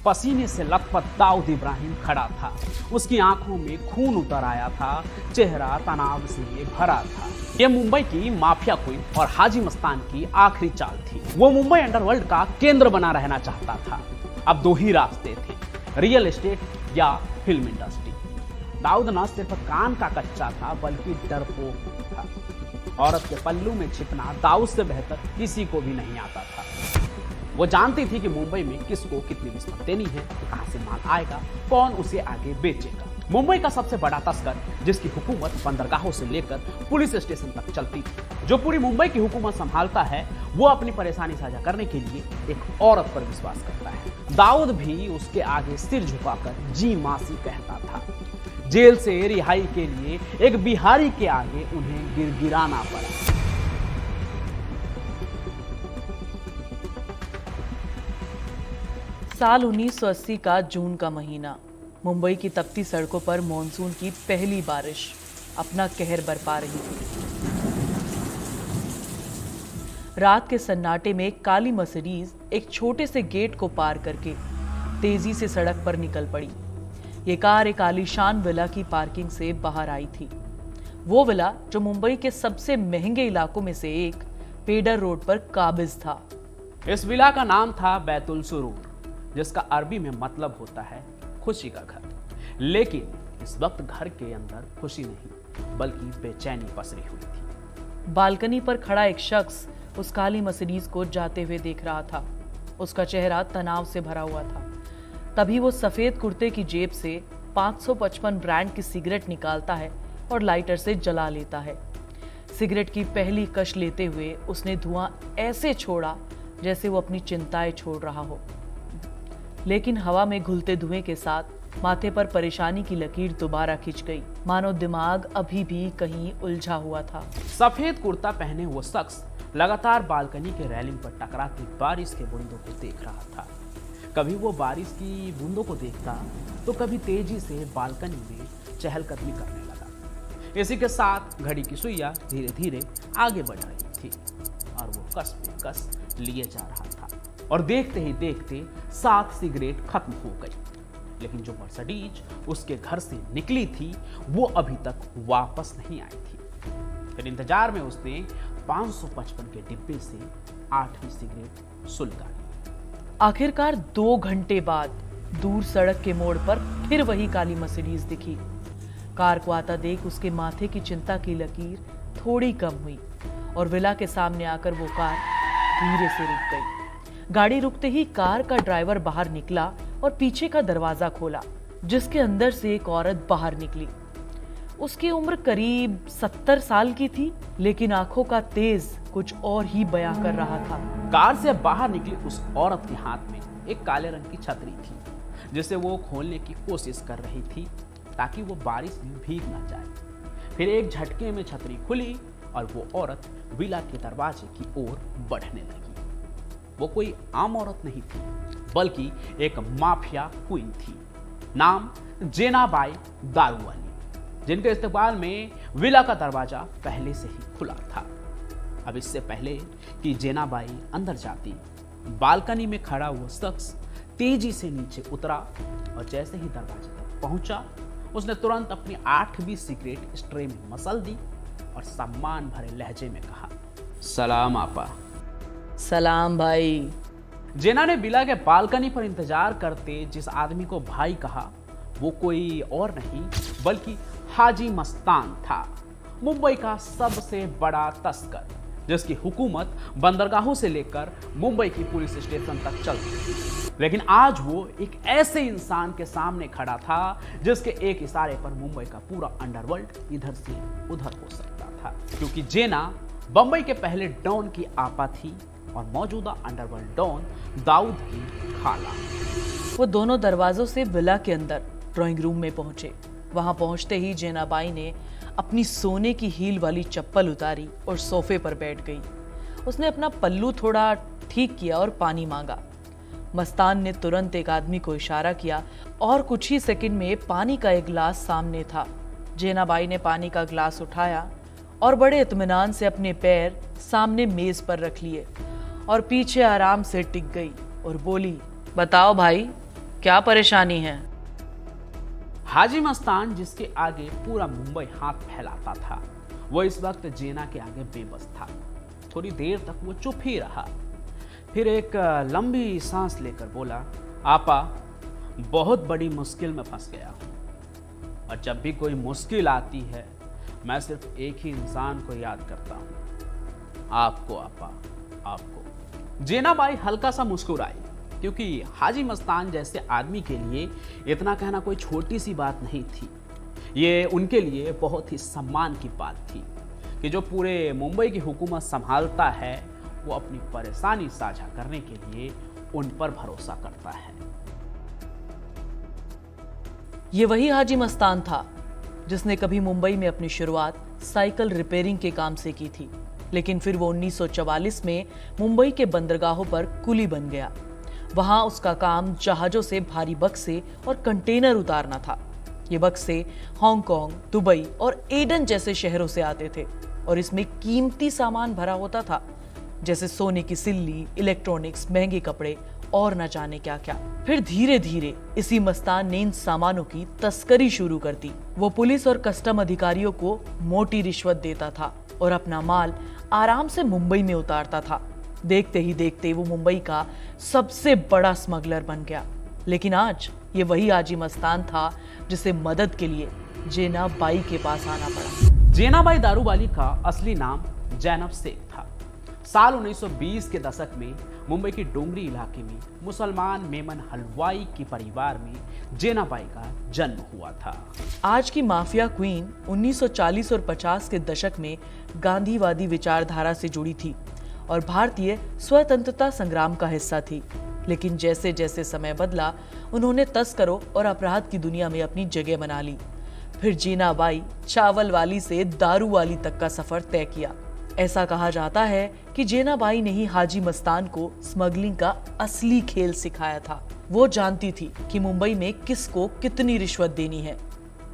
पसीने से लथपथ दाऊद इब्राहिम खड़ा था। उसकी आंखों में खून उतर आया था, चेहरा तनाव से भरा था। यह मुंबई की माफिया क्वीन और हाजी मस्तान की आखिरी चाल थी। वो मुंबई अंडरवर्ल्ड का केंद्र बना रहना चाहता था। अब दो ही रास्ते थे, रियल एस्टेट या फिल्म इंडस्ट्री। दाऊद न सिर्फ कान का कच्चा था बल्कि डरपोक भी था। औरत के पल्लू में छिपना दाऊद से बेहतर किसी को भी नहीं आता था। वो जानती थी कि मुंबई में किसको कितनी रिश्वत देनी है, कहां से माल आएगा, कौन उसे आगे बेचेगा। मुंबई का सबसे बड़ा तस्कर, जिसकी हुकूमत बंदरगाहों से लेकर पुलिस स्टेशन तक चलती थी, जो पूरी मुंबई की हुकूमत संभालता है, वो अपनी परेशानी साझा करने के लिए एक औरत पर विश्वास करता है। दाऊद भी उसके आगे सिर झुकाकर जी मासी कहता था। जेल से रिहाई के लिए एक बिहारी के आगे उन्हें गिड़गिड़ाना पड़ा। साल 1980 का जून का महीना। मुंबई की तपती सड़कों पर मॉनसून की पहली बारिश अपना कहर बरपा रही थी। रात के सन्नाटे में काली मर्सिडीज एक छोटे से गेट को पार करके तेजी से सड़क पर निकल पड़ी। ये कार एक आलीशान विला की पार्किंग से बाहर आई थी। वो विला जो मुंबई के सबसे महंगे इलाकों में से एक पेडर रोड पर काबिज था। इस विला का नाम था बैतुल सुरूर, जिसका अरबी में मतलब होता है खुशी का घर। लेकिन इस वक्त घर के अंदर खुशी नहीं बल्कि बेचैनी पसरी हुई थी। बालकनी पर खड़ा एक शख्स उस काली मर्सिडीज को जाते हुए देख रहा था। उसका चेहरा तनाव से भरा हुआ था। तभी वो सफेद कुर्ते की जेब से 555 ब्रांड की सिगरेट निकालता है और लाइटर से जला लेता है। सिगरेट की पहली कश लेते हुए उसने धुआं ऐसे छोड़ा जैसे वो अपनी चिंताएं छोड़ रहा हो। लेकिन हवा में घुलते धुएं के साथ माथे पर परेशानी की लकीर दोबारा खिंच गई, मानो दिमाग अभी भी कहीं उलझा हुआ था। सफेद कुर्ता पहने वो शख्स लगातार बालकनी के रेलिंग पर टकराती बारिश के बूंदों को देख रहा था। कभी वो बारिश की बूंदों को देखता तो कभी तेजी से बालकनी में चहलकदमी करने लगा। इसी के साथ घड़ी की सुइयां धीरे धीरे आगे बढ़ रही थी और वो कस पे कस लिए जा रहा था। और देखते ही देखते 7 सिगरेट खत्म हो गई। लेकिन जो मर्सिडीज उसके घर से निकली थी वो अभी तक वापस नहीं आई थी। फिर इंतजार में उसने 555 के डिब्बे से 8वीं सिगरेट सुलगाई। आखिरकार 2 घंटे बाद दूर सड़क के मोड़ पर फिर वही काली मर्सिडीज दिखी। कार को आता देख उसके माथे की चिंता की लकीर थोड़ी कम हुई और विला के सामने आकर वो कार धीरे से रुक गई। गाड़ी रुकते ही कार का ड्राइवर बाहर निकला और पीछे का दरवाजा खोला, जिसके अंदर से एक औरत बाहर निकली। उसकी उम्र करीब 70 साल की थी, लेकिन आंखों का तेज कुछ और ही बयां कर रहा था। कार से बाहर निकली उस औरत के हाथ में एक काले रंग की छतरी थी, जिसे वो खोलने की कोशिश कर रही थी ताकि वो बारिश में भीग ना जाए। फिर एक झटके में छतरी खुली और वो औरत विला के दरवाजे की ओर बढ़ने लगी। वो कोई आम औरत नहीं थी बल्कि एक माफिया क्वीन थी, नाम जेनाबाई दारूवाली, जिनके इस्तकबाल में विला का दरवाजा पहले से ही खुला था। अब इससे पहले कि जेनाबाई अंदर जाती, बालकनी में खड़ा वो शख्स तेजी से नीचे उतरा और जैसे ही दरवाजे तक पहुंचा उसने तुरंत अपनी 8वीं सिगरेट स्ट्रे में मसल दी और सम्मान भरे लहजे में कहा, सलाम आपा। सलाम भाई। जेना ने विला के बालकनी पर इंतजार करते जिस आदमी को भाई कहा वो कोई और नहीं बल्कि हाजी मस्तान था, मुंबई का सबसे बड़ा तस्कर, जिसकी हुकूमत बंदरगाहों से लेकर मुंबई की पुलिस स्टेशन तक चलती थी। लेकिन आज वो एक ऐसे इंसान के सामने खड़ा था जिसके एक इशारे पर मुंबई का पूरा अंडरवर्ल्ड इधर से उधर हो सकता था, क्योंकि जेना बंबई के पहले डॉन की आपा थी और मौजूदा अंडरवर्ल्ड डॉन दाऊद की खाला। वो दोनों दरवाजों से विला के अंदर ड्राइंग रूम में पहुंचे। वहां पहुंचते ही जेनाबाई ने अपनी सोने की हील वाली चप्पल उतारी और सोफे पर बैठ गई। उसने अपना पल्लू थोड़ा ठीक किया और पानी मांगा। मस्तान ने तुरंत एक आदमी को इशारा किया और कुछ ही सेकंड में पानी का एक गिलास सामने था। जेनाबाई ने पानी का गिलास उठाया और बड़े इत्मीनान से अपने पैर सामने मेज पर रख लिए और पीछे आराम से टिक गई और बोली, बताओ भाई, क्या परेशानी है? हाजी मस्तान, जिसके आगे पूरा मुंबई हाथ फैलाता था, वो इस वक्त जेना के आगे बेबस था। थोड़ी देर तक वो चुप ही रहा, फिर एक लंबी सांस लेकर बोला, आपा, बहुत बड़ी मुश्किल में फंस गया हूं, और जब भी कोई मुश्किल आती है मैं सिर्फ एक ही इंसान को याद करता हूं, आपको आपा, आपको। जेनाबाई हल्का सा मुस्कुराई, क्योंकि हाजी मस्तान जैसे आदमी के लिए इतना कहना कोई छोटी सी बात नहीं थी। ये उनके लिए बहुत ही सम्मान की बात थी कि जो पूरे मुंबई की हुकूमत संभालता है वो अपनी परेशानी साझा करने के लिए उन पर भरोसा करता है। ये वही हाजी मस्तान था जिसने कभी मुंबई में अपनी शुरुआत साइकिल रिपेयरिंग के काम से की थी, लेकिन फिर वो 1944 में मुंबई के बंदरगाहों पर कुली बन गया। वहां उसका काम जहाजों से भारी बक्से और कंटेनर उतारना था। ये बक्से हांगकांग, दुबई और एडन जैसे शहरों से आते थे और इसमें कीमती सामान भरा होता था, जैसे सोने की सिल्ली, इलेक्ट्रॉनिक्स, महंगे कपड़े और न जाने क्या क्या। फिर धीरे धीरे इसी मस्तान ने इन सामानों की तस्करी शुरू कर दी। वो पुलिस और कस्टम अधिकारियों को मोटी रिश्वत देता था और अपना माल आराम से मुंबई में उतारता था। देखते ही देखते वो मुंबई का सबसे बड़ा स्मगलर बन गया। लेकिन आज ये वही हाजी मस्तान था जिसे मदद के लिए जेनाबाई के पास आना पड़ा। जेनाबाई दारूवाली का असली नाम जैनब शेख था। साल 1920 के दशक में मुंबई के डोंगरी इलाके में मुसलमान मेमन हलवाई के परिवार में जेनाबाई का जन्म हुआ था। आज की माफिया क्वीन 1940 और 50 के दशक में गांधीवादी विचारधारा से जुड़ी थी और भारतीय स्वतंत्रता संग्राम का हिस्सा थी। लेकिन जैसे जैसे समय बदला, उन्होंने तस्करों और अपराध की दुनिया में अपनी जगह बना ली। फिर जेनाबाई चावल वाली से दारू वाली तक का सफर तय किया। ऐसा कहा जाता है कि जेनाबाई ने ही हाजी मस्तान को स्मगलिंग का असली खेल सिखाया था। वो जानती थी कि मुंबई में किसको कितनी रिश्वत देनी है,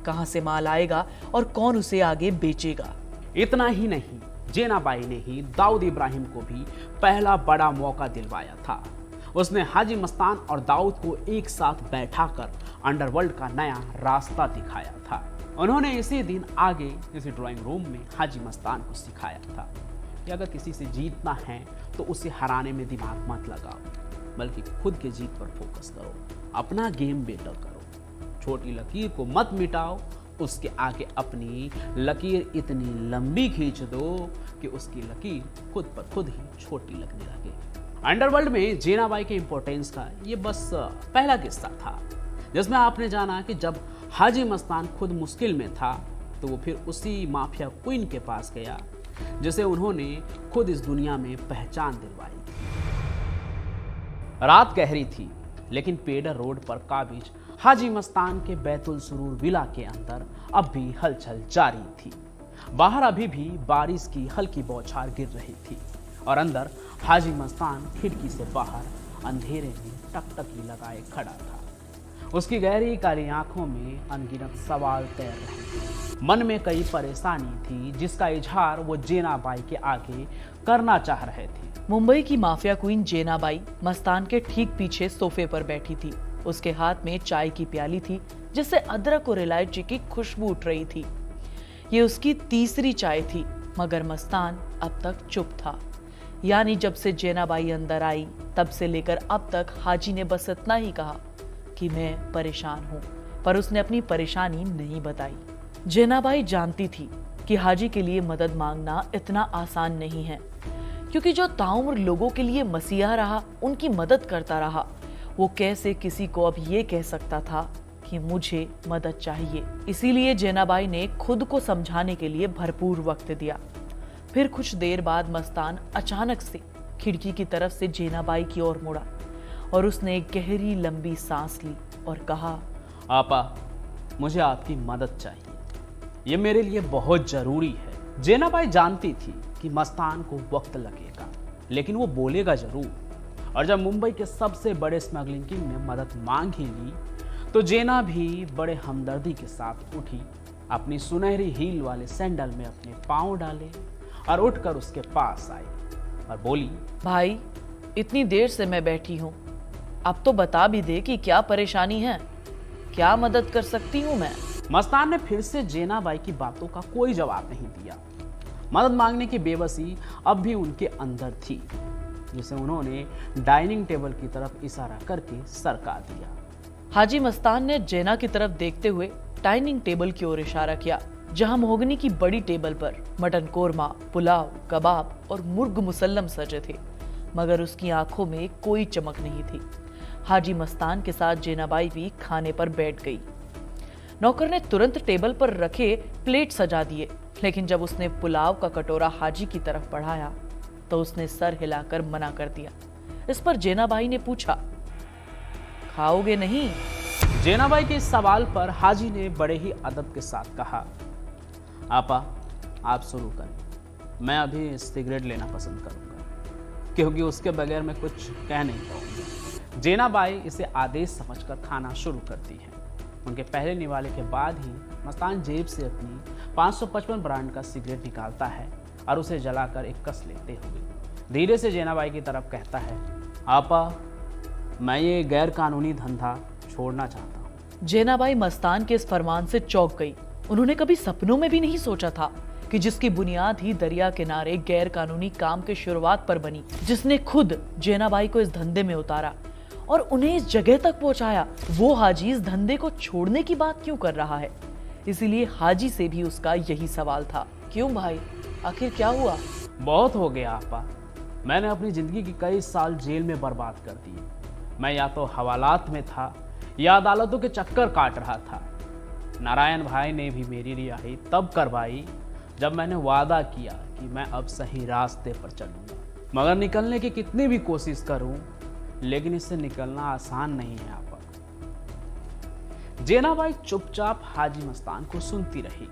कहां से माल आएगा और कौन उसे आगे बेचेगा। इतना ही नहीं, जेनाबाई ने ही दाऊद इब्राहिम को भी पहला बड़ा मौका दिलवाया था। उसने हाजी मस्तान और दाऊद को एक साथ बैठाकर अंडरवर्ल्ड का नया रास्ता दिखाया था। उन्होंने इसी दिन आगे किसी ड्राइंग रूम में हाजी मस्तान को सिखाया था कि अगर किसी से जीतना है तो उसे हराने में दिमाग मत लगाओ, बल्कि खुद के जीत पर फोकस करो, अपना गेम बेटर करो, छोटी लकीर को मत मिटाओ, उसके आगे अपनी लकीर इतनी लंबी खींच दो कि उसकी लकीर खुद पर खुद ही छोटी लगने लगे। अंडरवर्ल्ड में जेनाबाई के इंपॉर्टेंस का ये बस पहला किस्सा था, जिसमें आपने जाना कि जब हाजी मस्तान खुद मुश्किल में था तो वो फिर उसी माफिया क्वीन के पास गया जिसे उन्होंने खुद इस दुनिया में पहचान दिलवाई। रात गहरी थी, लेकिन पेडर रोड पर काबिज हाजी मस्तान के बैतुल सुरूर विला के अंदर अब भी हलचल जारी थी। बाहर अभी भी बारिश की हल्की बौछार गिर रही थी और अंदर हाजी मस्तान खिड़की से बाहर अंधेरे में टकटकी लगाए खड़ा था। उसकी गहरी काली आंखों में अनगिनत सवाल तैर रहे थे। मन में कई परेशानी थी जिसका इजहार वो जेनाबाई के आगे करना चाह रहे थे। मुंबई की माफिया क्वीन जेनाबाई मस्तान के ठीक पीछे सोफे पर बैठी थी। उसके हाथ में चाय की प्याली थी जिससे अदरक और इलायची की खुशबू उठ रही थी। ये उसकी तीसरी चाय थी, मगर मस्तान अब तक चुप था। यानी जब से जेनाबाई अंदर आई तब से लेकर अब तक हाजी ने बस इतना ही कहा कि मैं परेशान हूं, पर उसने अपनी परेशानी नहीं बताई। जेनाबाई जानती थी कि हाजी के लिए मदद मांगना इतना आसान नहीं है, क्योंकि जो ताउम्र लोगों के लिए मसीहा रहा, उनकी मदद करता रहा, वो कैसे किसी को अब ये कह सकता था कि मुझे मदद चाहिए। इसीलिए जेनाबाई ने खुद को समझाने के लिए भरपूर वक्त दिया। फिर कुछ देर बाद मस्तान अचानक से खिड़की की तरफ से जेनाबाई की ओर मुड़ा और उसने एक गहरी लंबी सांस ली और कहा, आपा, मुझे आपकी मदद चाहिए, ये मेरे लिए बहुत जरूरी है। जेनाबाई जानती थी कि मस्तान को वक्त लगेगा, लेकिन वो बोलेगा जरूर। और जब मुंबई के सबसे बड़े स्मगलिंग किंग ने मदद मांग ही ली तो जेना भी बड़े हमदर्दी के साथ उठी, अपनी सुनहरी हील वाले सैंडल में अपने पांव डाले और उठकर उसके पास आई और बोली, भाई, इतनी देर से मैं बैठी हूँ, अब तो बता भी दे कि क्या परेशानी है, क्या मदद कर सकती हूँ मैं। मस्तान ने फिर से जेनाबाई की बातों का कोई जवाब नहीं दिया। मदद मांगने की बेबसी अब भी उनके अंदर थी, जिसे उन्होंने डाइनिंग टेबल की तरफ इशारा करके सरका दिया। हाजी मस्तान ने जेना की तरफ देखते हुए डाइनिंग टेबल की ओर इशारा किया, जहां मोहगनी की बड़ी टेबल पर मटन कोरमा, पुलाव, कबाब और मुर्ग मुसल्लम सजे थे, मगर उसकी आंखों में कोई चमक नहीं थी। हाजी मस्तान के साथ जेनाबाई भी खाने पर बैठ गई। नौकर ने तुरंत टेबल पर रखे प्लेट सजा दिए, लेकिन जब उसने पुलाव का कटोरा हाजी की तरफ बढ़ाया तो उसने सर हिलाकर मना कर दिया। इस पर जेनाबाई ने पूछा, खाओगे नहीं? जेनाबाई के इस सवाल पर हाजी ने बड़े ही अदब के साथ कहा, आपा आप शुरू करें, मैं अभी सिगरेट लेना पसंद करूंगा, क्योंकि उसके बगैर मैं कुछ कह नहीं पाऊंगा। जेनाबाई इसे आदेश समझकर खाना शुरू करती हैं। उनके पहले निवाले के बाद ही मस्तान जेब से अपनी 555 ब्रांड का सिगरेट निकालता है और उसे जलाकर एक कस लेते हुए धीरे से जेनाबाई की तरफ कहता है, आपा मैं ये गैर कानूनी धंधा छोड़ना चाहता हूँ। जेनाबाई मस्तान के इस फरमान से चौंक गई। उन्होंने कभी सपनों में भी नहीं सोचा था कि जिसकी बुनियाद ही दरिया किनारे गैर कानूनी काम के शुरुआत पर बनी, जिसने खुद जेनाबाई को इस धंधे में उतारा और उन्हें इस जगह तक पहुंचाया, वो हाजी इस धंधे को छोड़ने की बात क्यों कर रहा है। इसीलिए हाजी से भी उसका यही सवाल था, क्यों भाई, आखिर क्या हुआ? बहुत हो गया आपा, मैंने अपनी जिंदगी के कई साल जेल में बर्बाद कर दिए। मैं या तो हवालात में था या अदालतों के चक्कर काट रहा था। नारायण भाई ने भी मेरी रिहाई तब करवाई जब मैंने वादा किया कि मैं अब सही रास्ते पर चलूंगा, मगर निकलने की कितनी भी कोशिश करूं, लेकिन इससे निकलना आसान नहीं है आपा। जेनाबाई चुपचाप हाजी मस्तान को सुनती रही।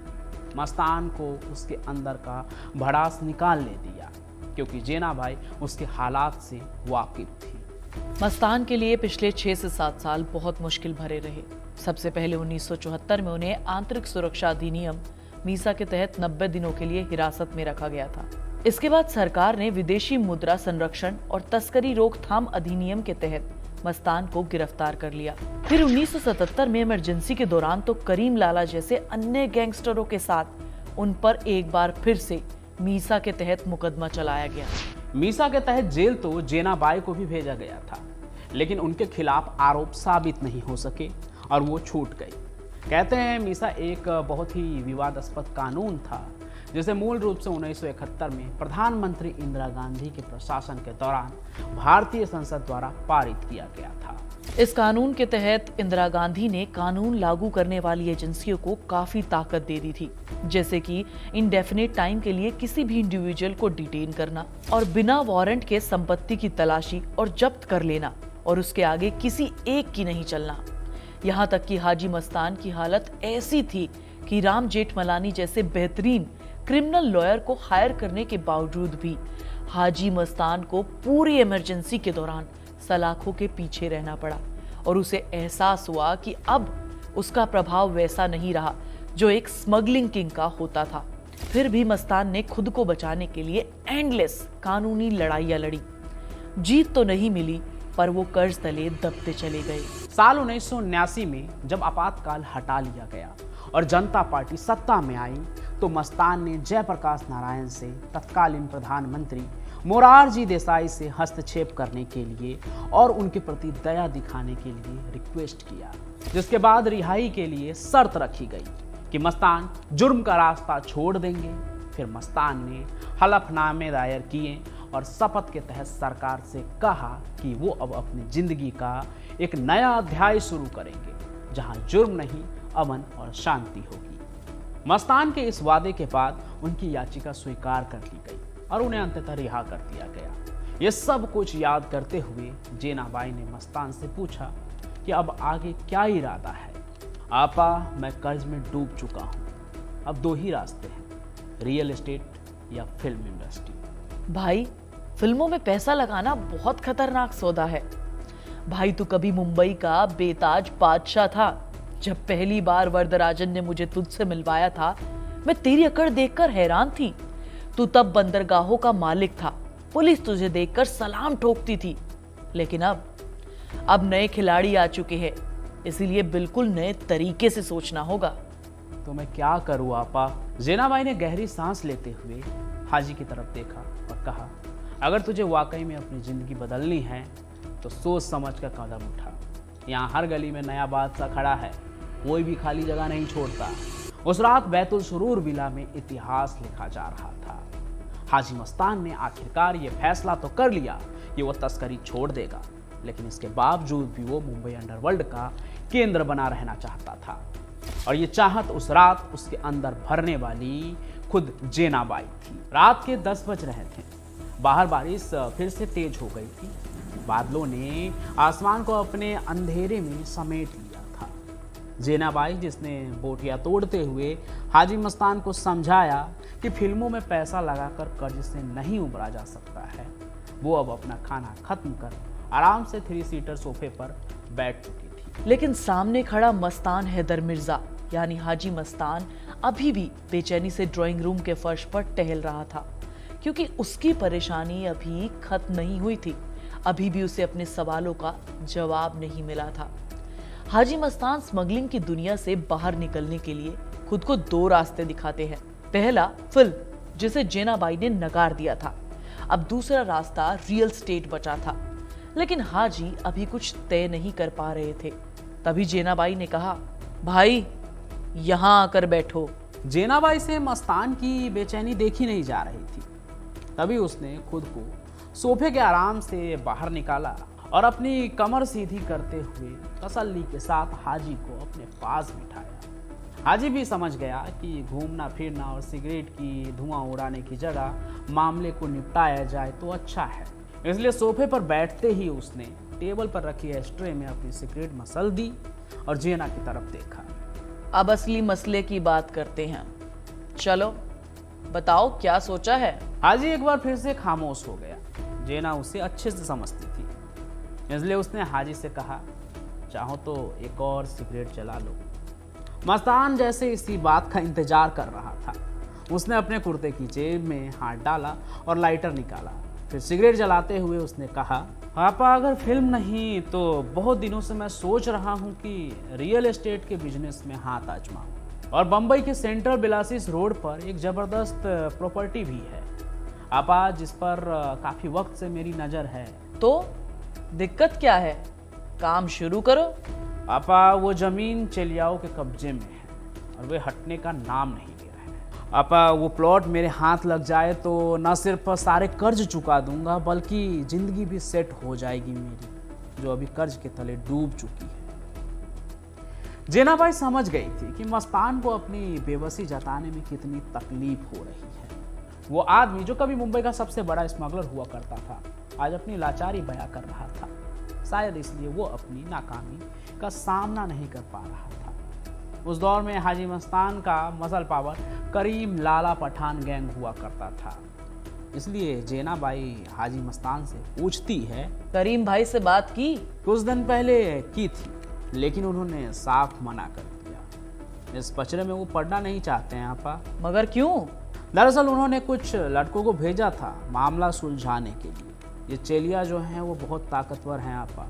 मस्तान को उसके अंदर का भड़ास निकालने दिया, क्योंकि जेनाबाई उसके हालात से वाकिफ थी। मस्तान के लिए पिछले 6 से 7 साल बहुत मुश्किल भरे रहे। सबसे पहले 1974 में उन्हें आंतरिक सुरक्षा अधिनियम मीसा के तहत 90 दिनों के लिए हिरासत में रखा गया था। इसके बाद सरकार ने विदेशी मुद्रा संरक्षण और तस्करी रोकथाम अधिनियम के तहत मस्तान को गिरफ्तार कर लिया। फिर 1977 में इमरजेंसी के दौरान तो करीम लाला जैसे अन्य गैंगस्टरों के साथ उन पर एक बार फिर से मीसा के तहत मुकदमा चलाया गया। मीसा के तहत जेल तो जेनाबाई को भी भेजा गया था, लेकिन उनके खिलाफ आरोप साबित नहीं हो सके और वो छूट गई। कहते हैं मीसा एक बहुत ही विवादास्पद कानून था, जिसे मूल रूप से 1971 में प्रधानमंत्री इंदिरा गांधी के प्रशासन के दौरान भारतीय संसद द्वारा पारित किया गया था। इस कानून के तहत इंदिरा गांधी ने कानून लागू करने वाली एजेंसियों को काफी ताकत दे दी थी, जैसे कि इंडेफिनिट टाइम के लिए किसी भी इंडिविजुअल को डिटेन करना और बिना वारंट के संपत्ति की तलाशी और जब्त कर लेना, और उसके आगे किसी एक की नहीं चलना। यहाँ तक कि हाजी मस्तान की हालत ऐसी थी कि राम जेठमलानी जैसे बेहतरीन क्रिमिनल लॉयर को हायर करने के बावजूद भी हाजी मस्तान को पूरी इमरजेंसी के दौरान सलाखों के पीछे रहना पड़ा, और उसे एहसास हुआ कि अब उसका प्रभाव वैसा नहीं रहा जो एक स्मगलिंग किंग का होता था। फिर भी मस्तान ने खुद को बचाने के लिए एंडलेस कानूनी लड़ाइयां लड़ी। जीत तो नहीं मिली, पर वो कर्ज तले दबते चले गए। साल 1979 में जब आपातकाल हटा लिया गया और जनता पार्टी सत्ता में आई, तो मस्तान ने जयप्रकाश नारायण से तत्कालीन प्रधानमंत्री मोरारजी देसाई से हस्तक्षेप करने के लिए और उनके प्रति दया दिखाने के लिए रिक्वेस्ट किया, जिसके बाद रिहाई के लिए शर्त रखी गई कि मस्तान जुर्म का रास्ता छोड़ देंगे। फिर मस्तान ने हलफनामे दायर किए और शपथ के तहत सरकार से कहा कि वो अब अपनी जिंदगी का एक नया अध्याय शुरू करेंगे, जहां जुर्म नहीं, अमन और शांति होगी। मस्तान के इस वादे के बाद उनकी याचिका स्वीकार कर ली गई और उन्हें अंततः रिहा कर दिया गया। ये सब कुछ याद करते हुए जेनाबाई ने मस्तान से पूछा कि अब आगे क्या इरादा है। आपा, मैं कर्ज में डूब चुका हूँ, अब 2 ही रास्ते हैं, रियल एस्टेट या फिल्म इंडस्ट्री। भाई, फिल्मों में पैसा लगाना बहुत खतरनाक सौदा है। भाई, तू कभी मुंबई का बेताज बादशाह था। जब पहली बार वरदराजन ने मुझे तुझसे मिलवाया था, मैं तेरी अकड़ देखकर हैरान थी। तू तब बंदरगाहों का मालिक था, पुलिस तुझे देखकर सलाम ठोकती थी। लेकिन अब अब नए खिलाड़ी आ चुके हैं, इसीलिए बिल्कुल नए तरीके से सोचना होगा। तो मैं क्या करूँ आपा? जेनाबाई ने गहरी सांस लेते हुए हाजी की तरफ देखा और कहा, अगर तुझे वाकई में अपनी जिंदगी बदलनी है तो सोच समझ कर कदम उठा। यहाँ हर गली में नया बादशाह खड़ा है, कोई भी खाली जगह नहीं छोड़ता। उस रात बैतुल सुरूर विला में इतिहास लिखा जा रहा था। हाजी मस्तान ने आखिरकार ये फैसला तो कर लिया कि वो तस्करी छोड़ देगा, लेकिन इसके बावजूद भी वो मुंबई अंडरवर्ल्ड का केंद्र बना रहना चाहता था। और ये चाहत उस रात उसके अंदर भरने वाली खुद जेनाबाई थी। रात के 10 बज रहे थे। बाहर बारिश फिर से तेज हो गई थी। बादलों ने आसमान को अपने अंधेरे में समेट लिया था। जेनाबाई, जिसने बोटियां तोड़ते हुए हाजी मस्तान को समझाया कि फिल्मों में पैसा लगाकर कर्ज से नहीं उबरा जा सकता है, वो अब अपना खाना खत्म कर आराम से 3 सीटर सोफे पर बैठ चुकी थी। लेकिन सामने खड़ा मस्तान हैदर मिर्जा यानी हाजी मस्तान अभी भी बेचैनी से ड्राइंग रूम के फर्श पर टहल रहा था, क्योंकि उसकी परेशानी अभी खत्म नहीं हुई थी। अभी भी उसे अपने सवालों का जवाब नहीं मिला था। हाजी मस्तान स्मगलिंग की दुनिया से बाहर निकलने के लिए खुद को 2 रास्ते दिखाते हैं। पहला फिल्म, जिसे जेनाबाई ने नकार दिया था। अब दूसरा रास्ता रियल एस्टेट बचा था। लेकिन हाजी अभी कुछ तय नहीं कर पा रहे थे। तभी जेनाबाई ने कहा, भाई यहाँ आकर बैठो। जेनाबाई से मस्तान की बेचैनी देखी नहीं जा रही थी। तभी उसने खुद को सोफे के आराम से बाहर निकाला और अपनी कमर सीधी करते हुए तसल्ली के साथ हाजी को अपने पास बिठाया। हाजी भी समझ गया कि घूमना फिरना और सिगरेट की धुआं उड़ाने की जगह मामले को निपटाया जाए तो अच्छा है। इसलिए सोफे पर बैठते ही उसने टेबल पर रखी एस्ट्रे में अपनी सिगरेट मसल दी और जेना की तरफ देखा। अब असली मसले की बात करते हैं। चलो बताओ क्या सोचा है। हाजी एक बार फिर से खामोश हो गया। जेना उसे अच्छे से समझती थी, इसलिए उसने हाजी से कहा, चाहो तो एक और सिगरेट जला लो। मस्तान जैसे इसी बात का इंतजार कर रहा था। उसने अपने कुर्ते की जेब में हाथ डाला और लाइटर निकाला। फिर सिगरेट जलाते हुए उसने कहा, पापा अगर फिल्म नहीं तो बहुत दिनों से मैं सोच रहा हूँ कि रियल एस्टेट के बिजनेस में हाथ आजमाऊं। और बम्बई के सेंट्रल बिलासिस रोड पर एक ज़बरदस्त प्रॉपर्टी भी है आपा, जिस पर काफ़ी वक्त से मेरी नज़र है। तो दिक्कत क्या है, काम शुरू करो। आपा वो ज़मीन चेलियाओं के कब्जे में है और वे हटने का नाम नहीं ले रहे हैं। आपा वो प्लॉट मेरे हाथ लग जाए तो न सिर्फ सारे कर्ज चुका दूंगा, बल्कि ज़िंदगी भी सेट हो जाएगी मेरी, जो अभी कर्ज के तले डूब चुकी है। जेनाबाई समझ गई थी कि मस्तान को अपनी बेबसी जताने में कितनी तकलीफ हो रही है। वो आदमी जो कभी मुंबई का सबसे बड़ा स्मगलर हुआ करता था, आज अपनी लाचारी बयां कर रहा था। शायद इसलिए वो अपनी नाकामी का सामना नहीं कर पा रहा था। उस दौर में हाजी मस्तान का muscle power Karim Lala Pathan gang हुआ करता था। इसलिए जेनाबाई हाजी मस्तान से पूछती है, करीम भाई से बात की? कुछ दिन पहले की थी, लेकिन उन्होंने साफ मना कर दिया। इस पचड़े में वो पढ़ना नहीं चाहते हैं आपा। मगर क्यों? दरअसल उन्होंने कुछ लड़कों को भेजा था मामला सुलझाने के लिए। ये चेलिया जो हैं वो बहुत ताकतवर हैं आपा,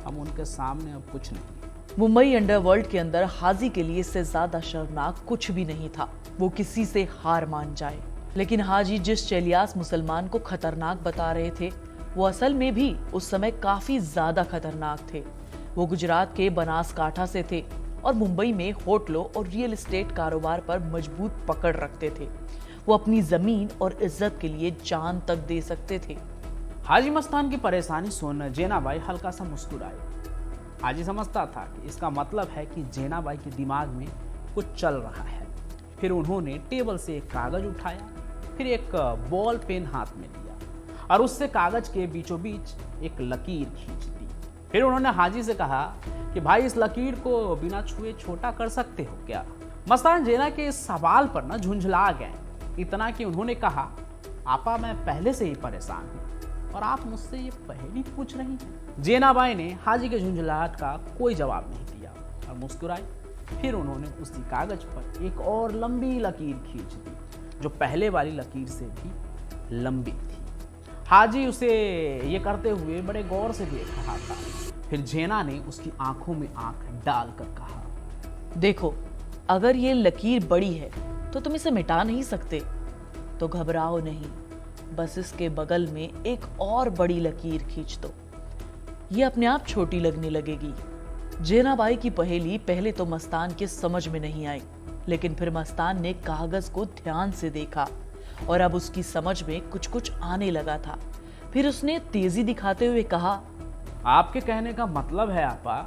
हम उनके सामने अब कुछ नहीं। मुंबई अंडरवर्ल्ड के अंदर हाजी के लिए इससे ज्यादा शर्मनाक कुछ भी नहीं था। वो किसी से हार मान जाए। लेकिन हाजी जिस चेलियास मुसलमान को खतरनाक बता रहे थे, वो असल में भी उस समय काफी ज्यादा खतरनाक थे। वो गुजरात के बनासकांठा से थे और मुंबई में होटलों और रियल एस्टेट कारोबार पर मजबूत पकड़ रखते थे। वो अपनी जमीन और इज्जत के लिए जान तक दे सकते थे। हाजी मस्तान की परेशानी सुन जेनाबाई हल्का सा मुस्कुराई। हाजी समझता था कि इसका मतलब है कि जेनाबाई के दिमाग में कुछ चल रहा है। फिर उन्होंने टेबल से एक कागज उठाया, फिर एक बॉल पेन हाथ में लिया और उससे कागज के बीचों बीच एक लकीर खींच दी। फिर उन्होंने हाजी से कहा कि भाई इस लकीर को बिना छुए छोटा कर सकते हो क्या? मस्तान जेना के इस सवाल पर ना झुंझला गए, इतना कि उन्होंने कहा, आपा मैं पहले से ही परेशान हूँ और आप मुझसे ये पहेली पूछ रही हैं। जेनाबाई ने हाजी के झुंझलाहट का कोई जवाब नहीं दिया और मुस्कुराई। फिर उन्होंने उसी कागज पर एक और लंबी लकीर खींच दी, जो पहले वाली लकीर से भी लंबी थी। हाजी उसे ये करते हुए बड़े गौर से देख रहा था। फिर जेना ने उसकी आंखों में आंख डालकर कहा, देखो, अगर ये लकीर बड़ी है तो तुम इसे मिटा नहीं सकते, तो घबराओ नहीं, बस इसके बगल में एक और बड़ी लकीर खींच दो, ये अपने आप छोटी लगने लगेगी। जेना बाई की पहेली पहले तो मस्तान के समझ में नहीं आई, लेकिन फिर मस्तान ने कागज को ध्यान से देखा और अब उसकी समझ में कुछ कुछ आने लगा था। फिर उसने तेजी दिखाते हुए कहा, आपके कहने का मतलब है आपा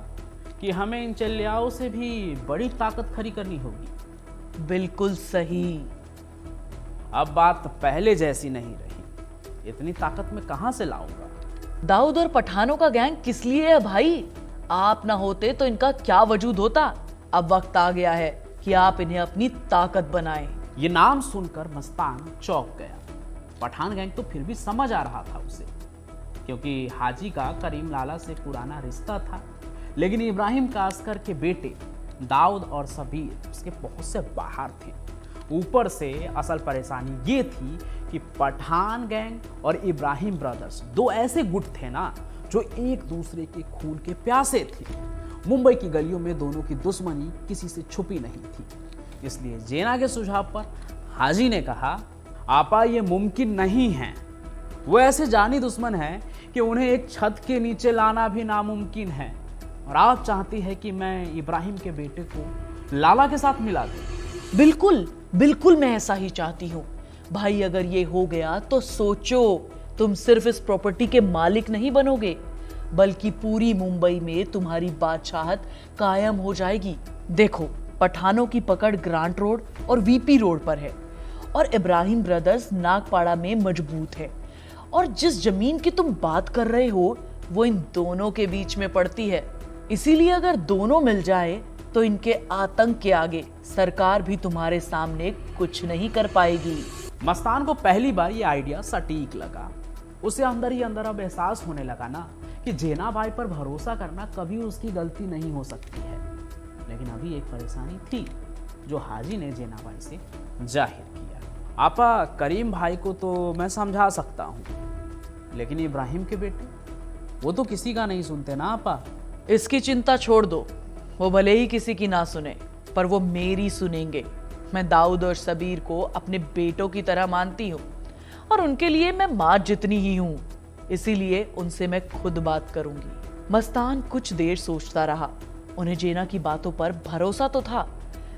कि हमें इन चल्याओं से भी बड़ी ताकत खड़ी करनी होगी। बिल्कुल सही। अब बात पहले जैसी नहीं रही, इतनी ताकत मैं कहां से लाऊंगा? दाऊद और पठानों का गैंग किस लिए है भाई? आप ना होते तो इनका क्या वजूद होता? अब वक्त आ गया है कि आप इन्हें अपनी ताकत बनाएं। ये नाम सुनकर मस्तान चौंक गया। पठान गैंग तो फिर भी समझ आ रहा था उसे, क्योंकि हाजी का करीम लाला से पुराना रिश्ता था, लेकिन इब्राहिम कास्कर के बेटे दाऊद और सबीर उसके पहुंच से बाहर थे। ऊपर से असल परेशानी ये थी कि पठान गैंग और इब्राहिम ब्रदर्स दो ऐसे गुट थे ना, जो एक दूसरे के खून के प्यासे थे। मुंबई की गलियों में दोनों की दुश्मनी किसी से छुपी नहीं थी। इसलिए जेना के सुझाव पर हाजी ने कहा, आपा ये मुमकिन नहीं है, वो ऐसे जानी दुश्मन हैं कि उन्हें एक छत के नीचे लाना भी नामुमकिन है, और आप चाहती है कि मैं इब्राहिम के बेटे को लाला के साथ मिला दूं। बिल्कुल बिल्कुल, मैं ऐसा ही चाहती हूँ भाई। अगर ये हो गया तो सोचो, तुम सिर्फ इस प्रॉपर्टी के मालिक नहीं बनोगे, बल्कि पूरी मुंबई में तुम्हारी बादशाहत कायम हो जाएगी। देखो, पठानों की पकड़ ग्रांट रोड और वीपी रोड पर है, और इब्राहिम ब्रदर्स नागपाड़ा में मजबूत है, और जिस जमीन की तुम बात कर रहे हो वो इन दोनों के बीच में पड़ती है। इसीलिए अगर दोनों मिल जाए तो इनके आतंक के आगे सरकार भी तुम्हारे सामने कुछ नहीं कर पाएगी। मस्तान को पहली बार ये आइडिया सटीक लगा। उसे अंदर ही अंदर अब एहसास होने लगा ना कि जेना भाई पर भरोसा करना कभी उसकी गलती नहीं हो सकती है। लेकिन अभी एक परेशानी थी जो हाजी ने जेना भाई से जाहिर किया। आपा, करीम भाई को तो मैं समझा सकता हूँ, लेकिन इब्राहिम के बेटे वो तो किसी का नहीं सुनते ना आपा। इसकी चिंता छोड़ दो, वो भले ही किसी की ना सुने, पर वो मेरी सुनेंगे। मैं दाऊद और सबीर को अपने बेटों की तरह मानती हूँ, और उनके लिए मैं माँ जितनी ही हूँ, इसीलिए उनसे मैं खुद बात करूंगी। मस्तान कुछ देर सोचता रहा। उन्हें जेना की बातों पर भरोसा तो था,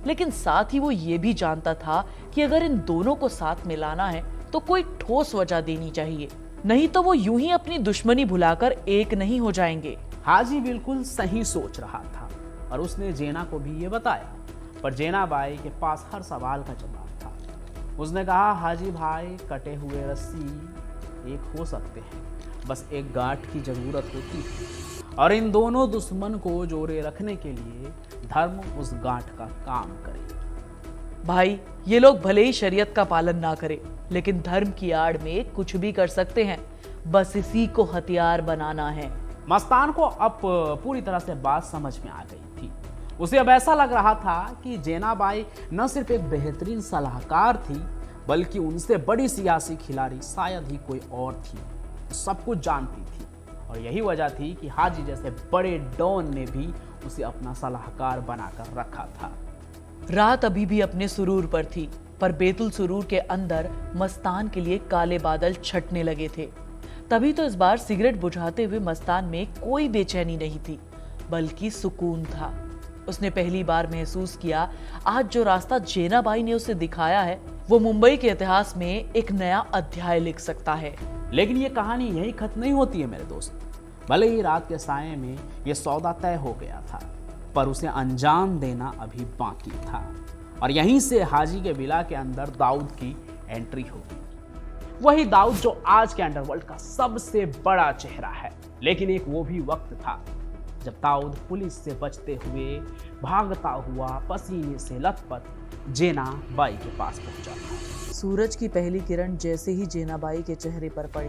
लेकिन साथ ही वो ये भी जानता था कि अगर इन दोनों को साथ मिलाना है तो कोई ठोस वजह देनी चाहिए, नहीं तो वो यूं ही अपनी दुश्मनी भुलाकर एक नहीं हो जाएंगे। हाजी बिल्कुल सही सोच रहा था और उसने जेना को भी ये बताया, पर जेना बाई के पास हर सवाल का जवाब था। उसने कहा, हाजी भाई, कटे हुए रस्सी एक हो सकते हैं, बस एक गांठ की जरूरत होती है, और इन दोनों दुश्मन को जोड़े रखने के लिए धर्म उस गांठ का काम करे। भाई, ये लोग भले ही शरीयत का पालन ना करें, लेकिन धर्म की आड़ में कुछ भी कर सकते हैं, बस इसी को हथियार बनाना है। मस्तान को अब पूरी तरह से बात समझ में आ गई थी। उसे अब ऐसा लग रहा था कि जेना बाई न सिर्फ एक बेहतरीन सलाहकार थी, बल्कि उनसे बड़ी सियासी खिलाड़ी शायद ही कोई और थी। सब कुछ जानती थी, और यही वजह थी कि हाजी जैसे बड़े डॉन ने भी उसे अपना सलाहकार बनाकर रखा था। रात अभी भी अपने सुरूर पर थी, पर बेतुल सुरूर के अंदर मस्तान के लिए काले बादल छटने लगे थे। तभी तो इस बार सिगरेट बुझाते हुए मस्तान में कोई बेचैनी नहीं थी, बल्कि सुकून था। उसने पहली बार महसूस किया, आज जो रास्ता जेना बाई ने उसे दिखाया है, वो मुंबई के इतिहास में एक नया अध्याय लिख सकता है। लेकिन ये कहानी यही खत्म नहीं होती है मेरे दोस्त। भले ही रात के साये में ये सौदा तय हो गया था, पर उसे अंजाम देना अभी बाकी था, और यहीं से हाजी के विला के अंदर दाऊद की एंट्री होगी। वही दाऊद जो आज के अंडरवर्ल्ड का सबसे बड़ा चेहरा है। लेकिन एक वो भी वक्त था जब दाऊद पुलिस से बचते हुए, भागता हुआ, पसीने से लथपथ जेना बाई के पास पहुंचा था। सूरज की पहली किरण जैसे ही जेना बाई के चेहरे पर पड़ी,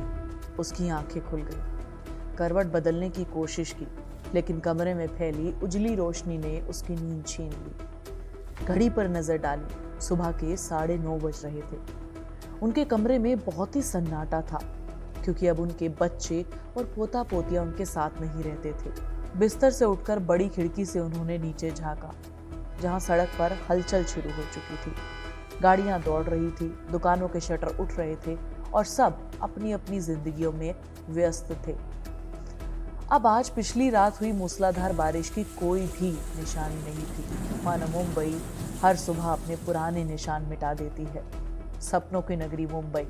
उसकी आंखें खुल गई। करवट बदलने की कोशिश की, लेकिन कमरे में फैली उजली रोशनी ने उसकी नींद छीन ली। घड़ी पर नजर डाली, सुबह के 9:30 बज रहे थे। उनके कमरे में बहुत ही सन्नाटा था, क्योंकि अब उनके बच्चे और पोता पोतियां उनके साथ नहीं रहते थे। बिस्तर से उठकर बड़ी खिड़की से उन्होंने नीचे झांका, जहां सड़क पर हलचल शुरू हो चुकी थी। गाड़ियां दौड़ रही थी, दुकानों के शटर उठ रहे थे और सब अपनी अपनी जिंदगियों में व्यस्त थे। अब आज पिछली रात हुई मूसलाधार बारिश की कोई भी निशानी नहीं थी। मानो मुंबई हर सुबह अपने पुराने निशान मिटा देती है। सपनों की नगरी मुंबई।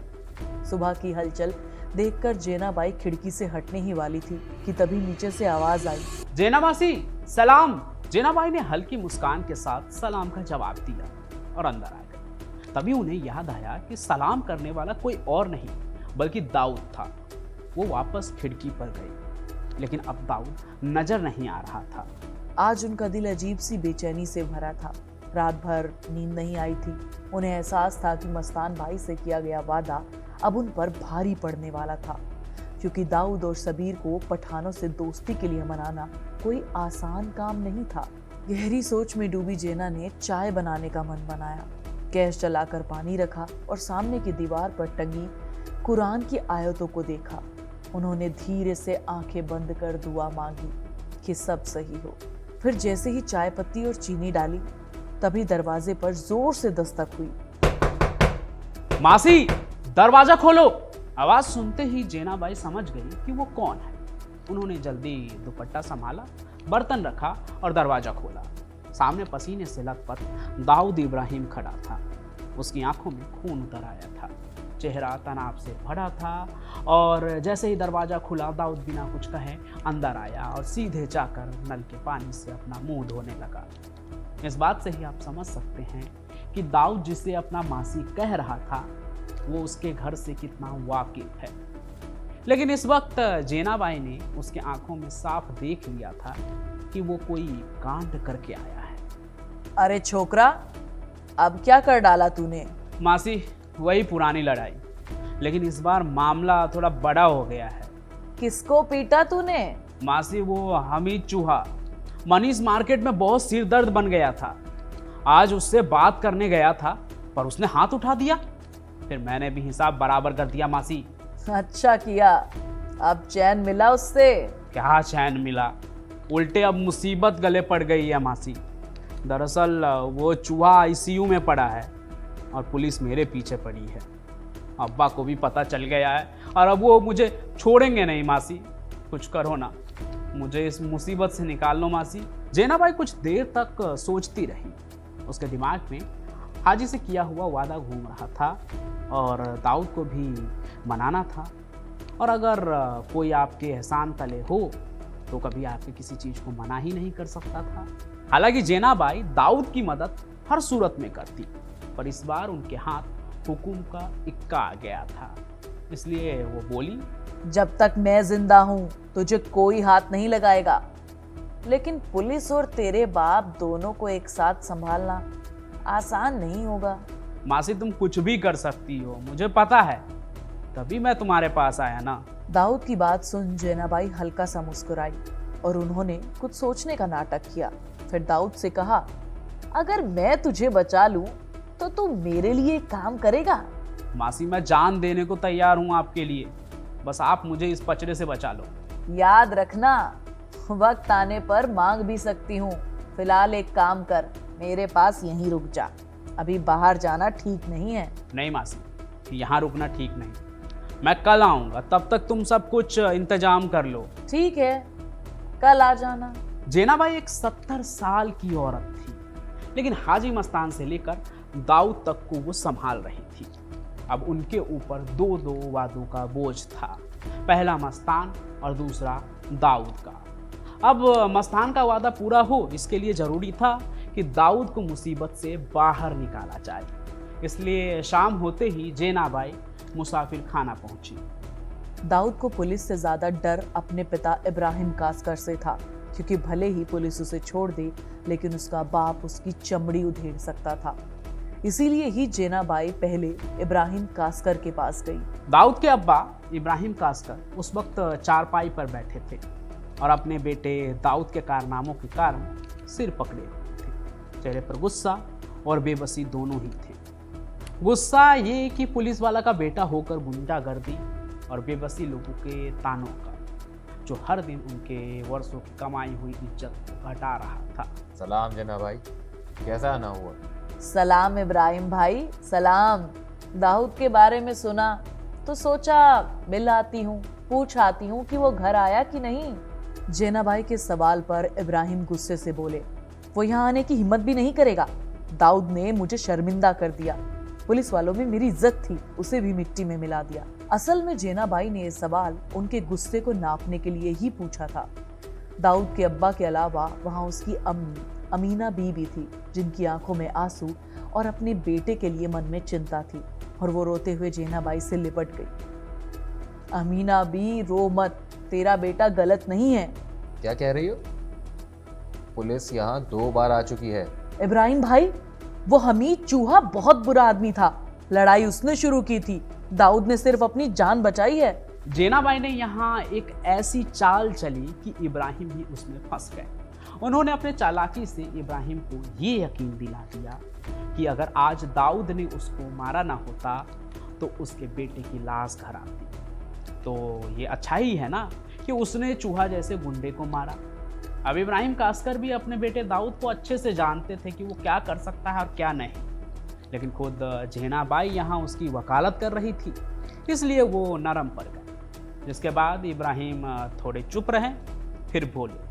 सुबह की हलचल देखकर जेनाबाई खिड़की से हटने ही वाली थी कि तभी नीचे से आवाज आई, जेना मासी सलाम। जेनाबाई ने हल्की मुस्कान के साथ सलाम का जवाब दिया और अंदर आ गई। तभी उन्हें याद आया कि सलाम करने वाला कोई और नहीं बल्कि दाऊद था। वो वापस खिड़की पर गई, लेकिन अब दाऊद नजर नहीं आ रहा था। आज उनका दिल अजीब सी बेचैनी से भरा था। रात भर नींद नहीं आई थी। उन्हें एहसास था कि मस्तान भाई से किया गया वादा अब उन पर भारी पड़ने वाला था, क्योंकि दाऊद और सबीर को पठानों से दोस्ती के लिए मनाना कोई आसान काम नहीं था। गहरी सोच में डूबी जेना ने चाय बनाने का मन बनाया। गैस जलाकर पानी रखा और सामने की दीवार पर टंगी कुरान की आयतों को देखा। उन्होंने धीरे से आंखें बंद कर दुआ मांगी कि सब सही हो। फिर जैसे ही चाय पत्ती और चीनी डाली, तभी दरवाजे पर जोर से दस्तक हुई। मासी दरवाजा खोलो। आवाज सुनते ही जेनाबाई समझ गई कि वो कौन है। उन्होंने जल्दी दुपट्टा संभाला, बर्तन रखा और दरवाजा खोला। सामने पसीने से लथपथ दाऊद इब्राहिम खड़ा था। उसकी आंखों में खून उतर आया था, चेहरा तनाव से भरा था और जैसे ही दरवाजा खुला, दाऊद बिना कुछ कहे अंदर आया और सीधे जाकर नल के पानी से अपना मुंह धोने लगा। इस बात से ही आप समझ सकते हैं कि दाऊद जिसे अपना मासी कह रहा था वो उसके घर से कितना वाकिफ है। लेकिन इस वक्त जेनाबाई ने उसके आंखों में साफ देख लिया था कि वो कोई कांड करके आया है। अरे छोकरा, अब क्या कर डाला तूने? मासी वही पुरानी लड़ाई, लेकिन इस बार मामला थोड़ा बड़ा हो गया है। किसको पीटा तूने? मासी वो हमीद चूहा मनीष मार्केट में बहुत सिर दर्द बन गया था। आज उससे बात करने गया था पर उसने हाथ उठा दिया। फिर मैंने भी हिसाब बराबर कर दिया मासी। अच्छा किया। अब चैन मिला उससे? क्या चैन मिला, उल्टे अब मुसीबत गले पड़ गई है मासी। दरअसल वो चूहा आईसीयू में पड़ा है और पुलिस मेरे पीछे पड़ी है। अब्बा को भी पता चल गया है और अब वो मुझे छोड़ेंगे नहीं मासी। कुछ करो ना, मुझे इस मुसीबत से निकाल लो मासी। जेनाबाई कुछ देर तक सोचती रही। उसके दिमाग में हाजी से किया हुआ वादा घूम रहा था और दाऊद को भी मनाना था। और अगर कोई आपके एहसान तले हो तो कभी आपके किसी चीज़ को मना ही नहीं कर सकता था। हालांकि जेनाबाई दाऊद की मदद हर सूरत में करती, पर इस बार उनके हाथ हुकुम का इक्का आ गया था। इसलिए वो बोली, जब तक मैं जिंदा हूं तुझे कोई हाथ नहीं लगाएगा। लेकिन पुलिस और तेरे बाप दोनों को एक साथ संभालना आसान नहीं होगा। मासी तुम कुछ भी कर सकती हो, मुझे पता है, तभी मैं तुम्हारे पास आया ना। दाऊद की बात सुन जेनाबाई हल्का सा मुस्कुराई और उन्होंने कुछ सोचने का नाटक किया। फिर दाऊद से कहा, अगर मैं तुझे बचा लूं तो तू मेरे लिए काम करेगा? मासी मैं जान देने को तैयार हूं आपके लिए, बस आप मुझे इस पचड़े से बचा लो। याद रखना, वक्त आने पर मांग भी सकती हूँ। फिलहाल एक काम कर, मेरे पास यहीं रुक जा। अभी बाहर जाना ठीक नहीं है। नहीं मासी, यहाँ रुकना ठीक नहीं, मैं कल आऊंगा, तब तक तुम सब कुछ इंतजाम कर लो। ठीक है, कल आ जाना। जेनाबाई एक 70 साल की औरत थी, लेकिन हाजी मस्तान से लेकर दाऊद तक को वो संभाल रही थी। अब उनके ऊपर दो वादों का बोझ था, पहला मस्तान और दूसरा दाऊद का। अब मस्तान का वादा पूरा हो, इसके लिए जरूरी था कि दाऊद को मुसीबत से बाहर निकाला जाए। इसलिए शाम होते ही जेनाबाई मुसाफिर खाना पहुंची। दाऊद को पुलिस से ज्यादा डर अपने पिता इब्राहिम कासकर से था, क्योंकि भले ही पुलिस उसे छोड़ दे, लेकिन उसका बाप उसकी चमड़ी उधेड़ सकता था। इसीलिए ही जेनाबाई पहले इब्राहिम कासकर के पास गई। दाऊद के अब्बा इब्राहिम कासकर उस वक्त चारपाई पर बैठे थे और अपने बेटे दाऊद के कारनामों के कारण सिर पकड़े हुए थे। चेहरे पर गुस्सा और बेबसी दोनों ही थे। गुस्सा ये कि पुलिस वाला का बेटा होकर गुंडागर्दी और बेबसी लोगों के तानों का। जो हर दिन उनके वर्षों की कमाई हुई इज्जत घटा रहा था। सलाम जना भाई, कैसा आना हुआ? सलाम इब्राहिम भाई, सलाम। दाऊद के बारे में सुना तो सोचा मिल आती हूँ, पूछ आती हूँ कि वो घर आया कि नहीं। जेना भाई के सवाल पर इब्राहिम गुस्से से बोले, वो यहाँ आने की हिम्मत भी नहीं करेगा। दाऊद ने मुझे शर्मिंदा कर दिया। पुलिस वालों में मेरी इज्जत थी, उसे भी मिट्टी में मिला दिया। असल में जेना भाई ने ये सवाल उनके गुस्से को नापने के लिए ही पूछा था। दाऊद के अब्बा के अलावा वहाँ उसकी अम्मी अमीना बीबी थी, जिनकी आंखों में आंसू और अपने बेटे के लिए मन में चिंता थी, और वो रोते हुए जेना बाई से लिपट गई। अमीना बी, रो मत, तेरा बेटा गलत नहीं है। क्या कह रही हो? पुलिस यहाँ 2 बार आ चुकी है। इब्राहिम भाई, वो हमीद चूहा बहुत बुरा आदमी था, लड़ाई उसने शुरू की थी, दाऊद ने सिर्फ अपनी जान बचाई है। जेना बाई ने यहाँ एक ऐसी चाल चली कि इब्राहिम भी उसमें फंस गए। उन्होंने अपने चालाकी से इब्राहिम को ये यकीन दिला दिया कि अगर आज दाऊद ने उसको मारा ना होता तो उसके बेटे की लाश घर आती। तो ये अच्छा ही है ना कि उसने चूहा जैसे गुंडे को मारा। अब इब्राहिम का अस्कर भी अपने बेटे दाऊद को अच्छे से जानते थे कि वो क्या कर सकता है और क्या नहीं, लेकिन खुद जेना बाई यहाँ उसकी वकालत कर रही थी, इसलिए वो नरम पड़ गए। जिसके बाद इब्राहिम थोड़े चुप रहे, फिर बोले,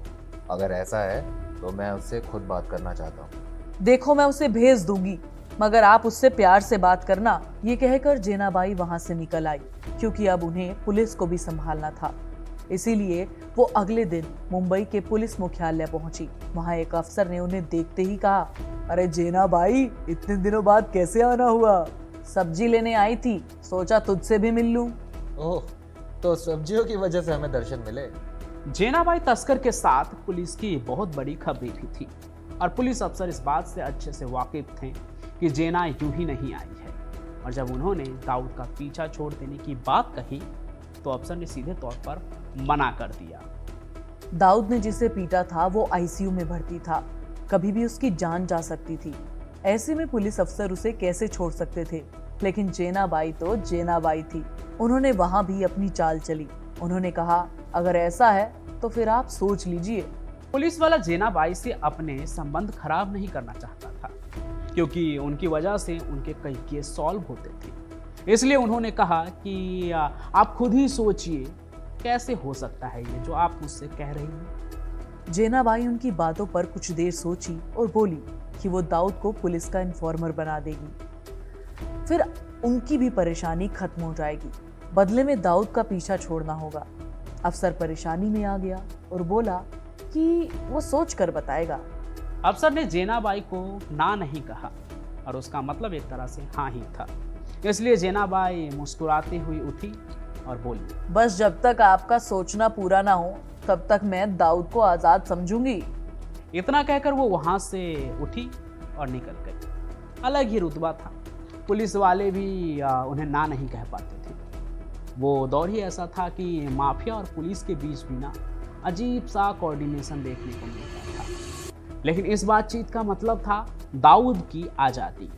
अगर ऐसा है तो मैं उससे खुद बात करना चाहता हूँ। देखो, मैं उसे भेज दूंगी, मगर आप उससे प्यार से बात करना। ये कहकर जेना बाई वहां से निकल आई, क्योंकि अब उन्हें पुलिस को भी संभालना था। इसीलिए वो अगले दिन मुंबई के पुलिस मुख्यालय पहुंची। वहां एक अफसर ने उन्हें देखते ही कहा, अरे जेना बाई, इतने दिनों बाद कैसे आना हुआ? सब्जी लेने आई थी, सोचा तुझसे भी मिल लूं। ओह, तो सब्जियों की वजह से हमें दर्शन मिले। जेना बाई तस्कर के साथ पुलिस की बहुत बड़ी खबरी भी थी, और पुलिस अफसर इस बात से अच्छे से वाकिफ थे कि जेना यूं ही नहीं आई है। और जब उन्होंने दाऊद का पीछा छोड़ देने की बात कही तो अफसर ने सीधे तौर पर मना कर दिया। दाऊद ने जिसे पीटा था वो आईसीयू में भर्ती था, कभी भी उसकी जान जा सकती थी। ऐसे में पुलिस अफसर उसे कैसे छोड़ सकते थे? लेकिन जेना बाई तो जेना बाई थी। उन्होंने वहां भी अपनी चाल चली। उन्होंने कहा, अगर ऐसा है तो फिर आप सोच लीजिए। पुलिस वाला जेना बाई से अपने संबंध खराब नहीं करना चाहता था, क्योंकि उनकी वजह से उनके कई केस सॉल्व होते थे। इसलिए उन्होंने कहा कि आप खुद ही सोचिए, कैसे हो सकता है ये जो आप मुझसे कह रही हैं। जेना बाई उनकी बातों पर कुछ देर सोची और बोली कि वो दाऊद को पुलिस का इन्फॉर्मर बना देगी, फिर उनकी भी परेशानी खत्म हो जाएगी। बदले में दाऊद का पीछा छोड़ना होगा। अफसर परेशानी में आ गया और बोला कि वो सोच कर बताएगा। अफसर ने जेना बाई को ना नहीं कहा, और उसका मतलब एक तरह से हाँ ही था। इसलिए जेना बाई मुस्कुराती हुई उठी और बोली, बस जब तक आपका सोचना पूरा ना हो तब तक मैं दाऊद को आजाद समझूंगी। इतना कहकर वो वहां से उठी और निकल गई। अलग ही रुतबा था, पुलिस वाले भी उन्हें ना नहीं कह पाते थे। वो दौर ही ऐसा था कि माफिया और पुलिस के बीच भी ना अजीब सा कोऑर्डिनेशन देखने को मिलता था। लेकिन इस बातचीत का मतलब था दाऊद की आज़ादी।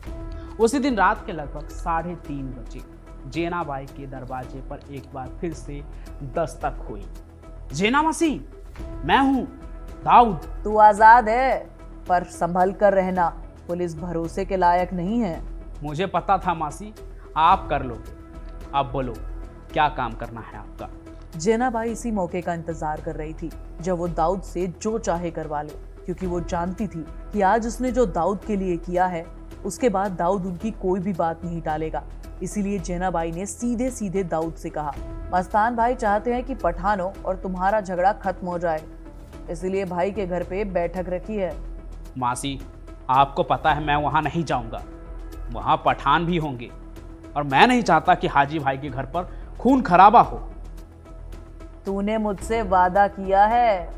उसी दिन रात के लगभग 3:30 बजे जेना बाई के दरवाजे पर एक बार फिर से दस्तक हुई। जेना मसी, मैं हूँ दाऊद। तू आजाद है, पर संभल कर रहना, पुलिस भरोसे के लायक नहीं है। मुझे पता था मासी, आप कर लोगे। अब बोलो, क्या काम करना है आपका? जेना बाई इसी मौके का इंतजार कर रही थी जब वो दाऊद से जो चाहे करवा ले, क्योंकि वो जानती थी कि आज उसने जो दाऊद के लिए किया है उसके बाद दाऊद उनकी कोई भी बात नहीं टालेगा। इसीलिए जेना बाई ने सीधे सीधे दाऊद से कहा, मस्तान भाई चाहते हैं कि पठानों और तुम्हारा झगड़ा खत्म हो जाए, इसलिए भाई के घर पे बैठक रखी है। मासी, आपको पता है मैं वहाँ नहीं जाऊँगा, वहाँ पठान भी होंगे, और मैं नहीं चाहता कि हाजी भाई के घर पर खून खराबा हो। तूने मुझसे वादा किया है।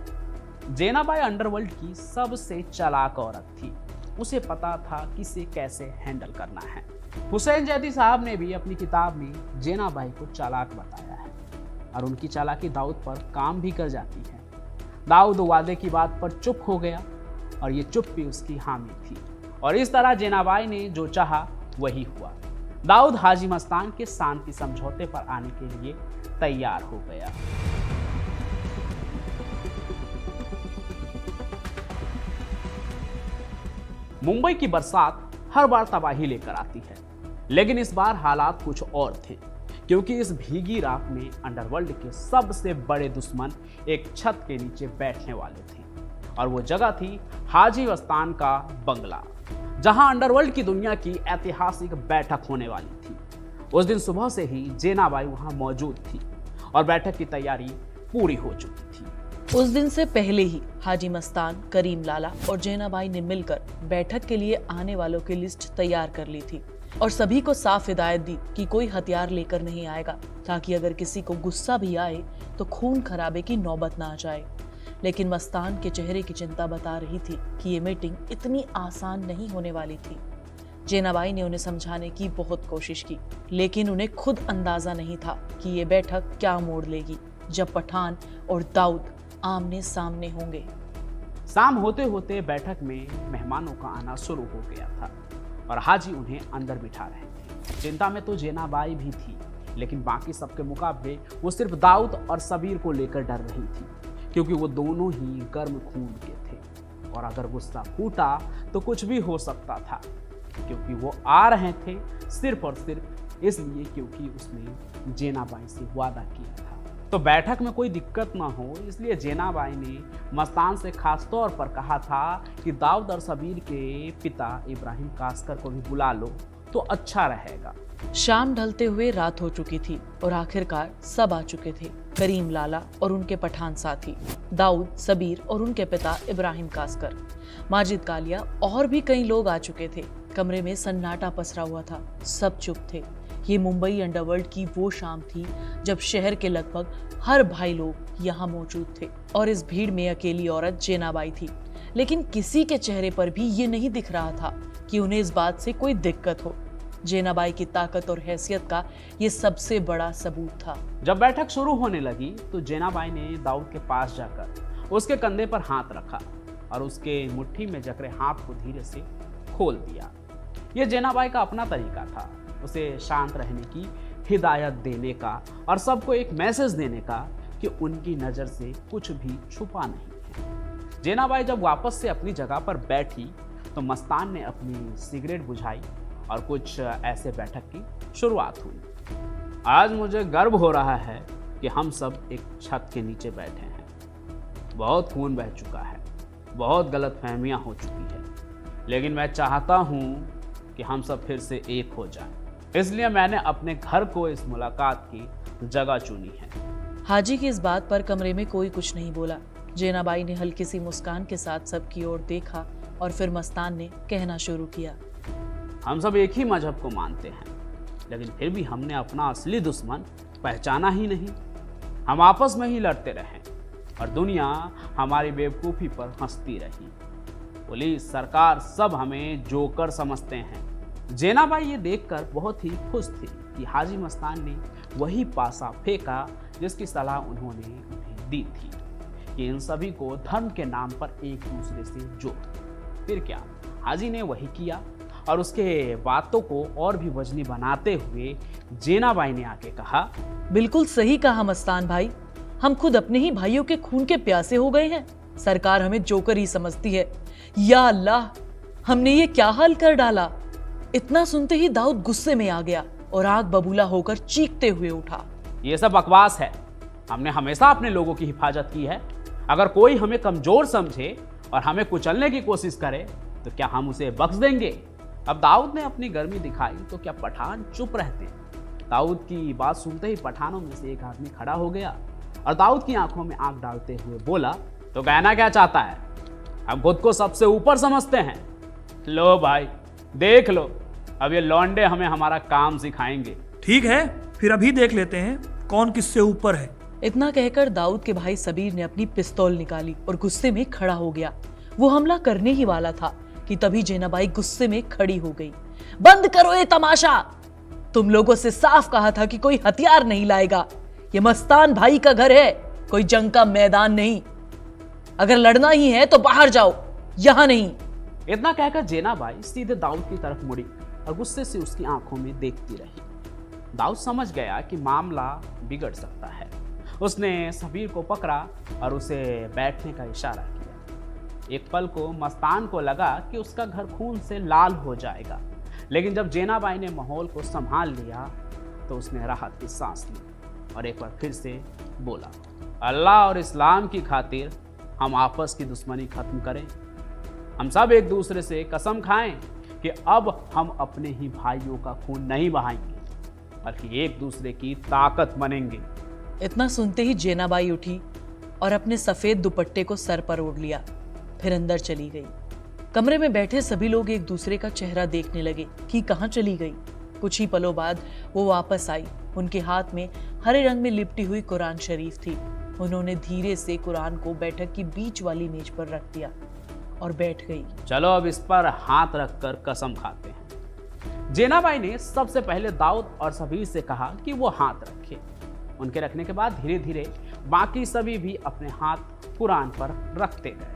जेना बाई अंडरवर्ल्ड की सबसे चालाक औरत थी। उसे पता था किसे कैसे हैंडल करना है। हुसैन जैदी साहब ने भी अपनी किताब में जेना बाई को चालाक बताया है, और उनकी चालाकी दाऊद पर काम भी कर जाती है। दाऊद वादे की बात पर चुप हो गया, और ये चुप भी उसकी हामी थी, और इस तरह जेना बाई ने जो चाहा वही हुआ। दाऊद हाजी मस्तान के शांति समझौते पर आने के लिए तैयार हो गया। मुंबई की बरसात हर बार तबाही लेकर आती है, लेकिन इस बार हालात कुछ और थे, क्योंकि इस भीगी रात में अंडरवर्ल्ड के सबसे बड़े दुश्मन एक छत के नीचे बैठने वाले थे, और वो जगह थी हाजी मस्तान का बंगला, जहां अंडरवर्ल्ड की दुनिया की ऐतिहासिक बैठक होने वाली थी। उस दिन सुबह से ही जेनाबाई वहां मौजूद थी और बैठक की तैयारी पूरी हो चुकी थी। उस दिन से पहले ही हाजी मस्तान, करीम लाला और जेनाबाई ने मिलकर बैठक के लिए आने वालों की लिस्ट तैयार कर ली थी और सभी को साफ हिदायत दी कि कोई हथियार लेकर नहीं आएगा, ताकि अगर किसी को गुस्सा भी आए तो खून खराबे की नौबत ना आ जाए। लेकिन मस्तान के चेहरे की चिंता बता रही थी कि ये मीटिंग इतनी आसान नहीं होने वाली थी। जेनाबाई ने उन्हें समझाने की बहुत कोशिश की, लेकिन उन्हें खुद अंदाजा नहीं था कि ये बैठक क्या मोड़ लेगी जब पठान और दाऊद आमने सामने होंगे। शाम होते होते बैठक में मेहमानों का आना शुरू हो गया था और हाजी उन्हें अंदर बिठा रहे थे। चिंता में तो जेनाबाई भी थी, लेकिन बाकी सबके मुकाबले वो सिर्फ दाऊद और सबीर को लेकर डर रही थी, क्योंकि वो दोनों ही गर्म खून के थे और अगर गुस्सा फूटा तो कुछ भी हो सकता था, क्योंकि वो आ रहे थे सिर्फ और सिर्फ इसलिए क्योंकि उसने जेनाबाई से वादा किया था। तो बैठक में कोई दिक्कत ना हो, इसलिए जेनाबाई ने मस्तान से खास तौर पर कहा था कि दाऊद और सबीर के पिता इब्राहिम कास्कर को भी बुला लो तो अच्छा रहेगा। शाम ढलते हुए रात हो चुकी थी और आखिरकार सब आ चुके थे। करीम लाला और उनके पठान साथी, दाऊद, सबीर और उनके पिता इब्राहिम कास्कर, माजिद कालिया और भी कई लोग आ चुके थे। कमरे में सन्नाटा पसरा हुआ था, सब चुप थे। ये मुंबई अंडरवर्ल्ड की वो शाम थी जब शहर के लगभग हर भाई लोग यहाँ मौजूद थे और इस भीड़ में अकेली औरत जेनाबाई थी। लेकिन किसी के चेहरे पर भी ये नहीं दिख रहा था कि उन्हें इस बात से कोई दिक्कत हो। जेनाबाई की ताकत और हैसियत का ये सबसे बड़ा सबूत था। जब बैठक शुरू होने लगी तो जेनाबाई ने दाऊद के पास जाकर उसके कंधे पर हाथ रखा और उसके मुट्ठी में जकड़े हाथ को धीरे से खोल दिया। ये जेनाबाई का अपना तरीका था, उसे शांत रहने की हिदायत देने का और सबको एक मैसेज देने का कि उनकी नज़र से कुछ भी छुपा नहीं है। जेनाबाई जब वापस से अपनी जगह पर बैठी तो मस्तान ने अपनी सिगरेट बुझाई और कुछ ऐसे बैठक की शुरुआत हुई। आज मुझे गर्व हो रहा है कि हम सब एक छत के नीचे बैठे हैं। बहुत खून बह चुका है, बहुत गलतफहमियां हो चुकी है, लेकिन मैं चाहता हूं कि हम सब फिर से एक हो जाएं। इसलिए मैंने अपने घर को इस मुलाकात की जगह चुनी है। हाजी की इस बात पर कमरे में कोई कुछ नहीं बोला। जेनाबाई ने हल्की सी मुस्कान के साथ सबकी ओर देखा और फिर मस्तान ने कहना शुरू किया, हम सब एक ही मजहब को मानते हैं, लेकिन फिर भी हमने अपना असली दुश्मन पहचाना ही नहीं। हम आपस में ही लड़ते रहे और दुनिया हमारी बेवकूफ़ी पर हंसती रही। पुलिस, सरकार सब हमें जोकर समझते हैं। जेनाबाई ये देखकर बहुत ही खुश थी कि हाजी मस्तान ने वही पासा फेंका जिसकी सलाह उन्होंने उन्हें दी थी कि इन सभी को धर्म के नाम पर एक दूसरे से जोड़। फिर क्या, हाजी ने वही किया और उसके बातों को और भी वजनी बनाते हुए जेनाबाई ने आके कहा, बिल्कुल सही कहा मस्तान भाई, हम खुद अपने ही भाइयों के खून के प्यासे हो गए हैं। सरकार हमें जोकर ही समझती है। या अल्लाह, हमने ये क्या हाल कर डाला। इतना सुनते ही दाऊद गुस्से में आ गया और आग बबूला होकर चीखते हुए उठा, ये सब बकवास है। हमने हमेशा अपने लोगों की हिफाजत की है। अगर कोई हमें कमजोर समझे और हमें कुचलने की कोशिश करे तो क्या हम उसे बख्श देंगे? अब दाऊद ने अपनी गर्मी दिखाई तो क्या पठान चुप रहते? दाऊद की बात सुनते ही पठानों में से एक आदमी खड़ा हो गया और दाऊद की आंखों में आंख डालते हुए बोला, तो कहना क्या चाहता है? हम खुद को सबसे ऊपर समझते हैं। लो भाई, देख लो, अब ये लौंडे हमें हमारा काम सिखाएंगे। ठीक है, फिर अभी देख लेते हैं कौन किससे ऊपर है। इतना कहकर दाऊद के भाई सबीर ने अपनी पिस्तौल निकाली और गुस्से में खड़ा हो गया। वो हमला करने ही वाला था कि तभी जेनाबाई गुस्से में खड़ी हो गई। बंद करो ये तमाशा, तुम लोगों से साफ कहा था कि कोई हथियार नहीं लाएगा। ये मस्तान भाई का घर है, कोई जंग का मैदान नहीं। अगर लड़ना ही है तो बाहर जाओ, यहां नहीं। इतना कहकर जेनाबाई सीधे दाऊद की तरफ मुड़ी और गुस्से से उसकी आंखों में देखती रही। दाऊद समझ गया कि मामला बिगड़ सकता है। उसने सबीर को पकड़ा और उसे बैठने का इशारा किया। एक पल को मस्तान को लगा कि उसका घर खून से लाल हो जाएगा, लेकिन जब जेनाबाई ने माहौल को संभाल लिया तो उसने राहत की सांस ली और एक बार फिर से बोला, अल्लाह और इस्लाम की खातिर हम आपस की दुश्मनी खत्म करें। हम सब एक दूसरे से कसम खाएं कि अब हम अपने ही भाइयों का खून नहीं बहाएंगे, बल्कि एक दूसरे की ताकत बनेंगे। इतना सुनते ही जेनाबाई उठी और अपने सफेद दुपट्टे को सर पर ओढ़ लिया, फिर अंदर चली गई। कमरे में बैठे सभी लोग एक दूसरे का चेहरा देखने लगे कि कहाँ चली गई। कुछ ही पलों बाद वो वापस आई। उनके हाथ में हरे रंग में लिपटी हुई कुरान शरीफ थी। उन्होंने धीरे से कुरान को बैठक की बीच वाली मेज पर रख दिया और बैठ गई। चलो अब इस पर हाथ रखकर कसम खाते हैं। जेनाबाई ने सबसे पहले दाऊद और सबीर से कहा कि वो हाथ रखे। उनके रखने के बाद धीरे धीरे बाकी सभी भी अपने हाथ कुरान पर रखते गए।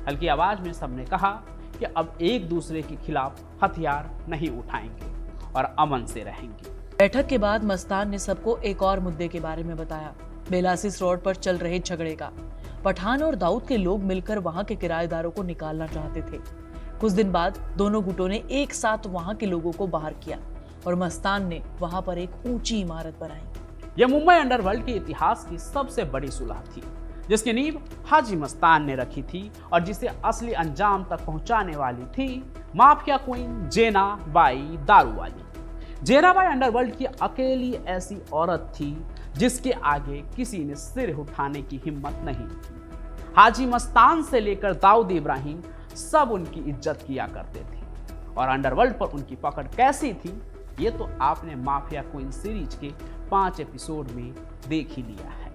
हल्की आवाज में सबने कहा कि अब एक दूसरे के खिलाफ हथियार नहीं उठाएंगे और अमन से रहेंगे। बैठक के बाद मस्तान ने सबको एक और मुद्दे के बारे में बताया, बेलासिस रोड पर चल रहे झगड़े का। पठान और दाऊद के लोग मिलकर वहां के किराएदारों को निकालना चाहते थे। कुछ दिन बाद दोनों गुटों ने एक साथ वहां के लोगों को बाहर किया और मस्तान ने वहां पर एक ऊंची इमारत बनाई। यह मुंबई अंडरवर्ल्ड के इतिहास की सबसे बड़ी सुलह थी, जिसकी नींव हाजी मस्तान ने रखी थी और जिसे असली अंजाम तक पहुंचाने वाली थी माफिया क्वीन जेनाबाई दारूवाली। जेनाबाई अंडरवर्ल्ड की अकेली ऐसी औरत थी जिसके आगे किसी ने सिर उठाने की हिम्मत नहीं की। हाजी मस्तान से लेकर दाऊद इब्राहिम सब उनकी इज्जत किया करते थे और अंडरवर्ल्ड पर उनकी पकड़ कैसी थी ये तो आपने माफिया क्वीन सीरीज के 5 एपिसोड में देख ही लिया है।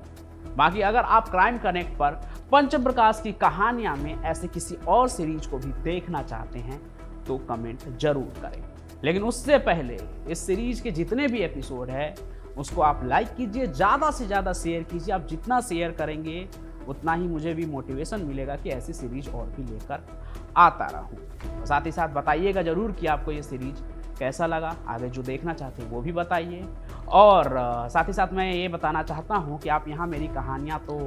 बाकी अगर आप क्राइम कनेक्ट पर पंचम प्रकाश की कहानियां में ऐसे किसी और सीरीज को भी देखना चाहते हैं तो कमेंट जरूर करें, लेकिन उससे पहले इस सीरीज के जितने भी एपिसोड है उसको आप लाइक कीजिए, ज़्यादा से ज़्यादा शेयर कीजिए। आप जितना शेयर करेंगे उतना ही मुझे भी मोटिवेशन मिलेगा कि ऐसी सीरीज और भी लेकर आता रहूं। साथ ही साथ बताइएगा ज़रूर कि आपको ये सीरीज कैसा लगा, आगे जो देखना चाहते हैं वो भी बताइए। और साथ ही साथ मैं ये बताना चाहता हूँ कि आप यहाँ मेरी कहानियाँ तो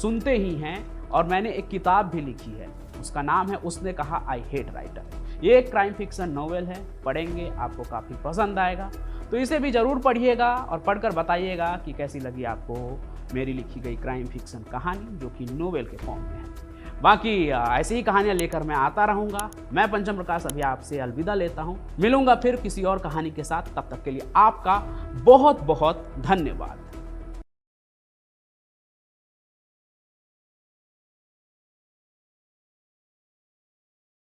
सुनते ही हैं और मैंने एक किताब भी लिखी है, उसका नाम है उसने कहा आई हेट राइटर। ये एक क्राइम फिक्शन नॉवेल है, पढ़ेंगे आपको काफ़ी पसंद आएगा, तो इसे भी ज़रूर पढ़िएगा और पढ़कर बताइएगा कि कैसी लगी आपको मेरी लिखी गई क्राइम फिक्शन कहानी जो कि नोवेल के फॉर्म में है। बाकी ऐसी ही कहानियाँ लेकर मैं आता रहूँगा। मैं पंचम प्रकाश अभी आपसे अलविदा लेता हूँ, मिलूंगा फिर किसी और कहानी के साथ। तब तक के लिए आपका बहुत बहुत धन्यवाद।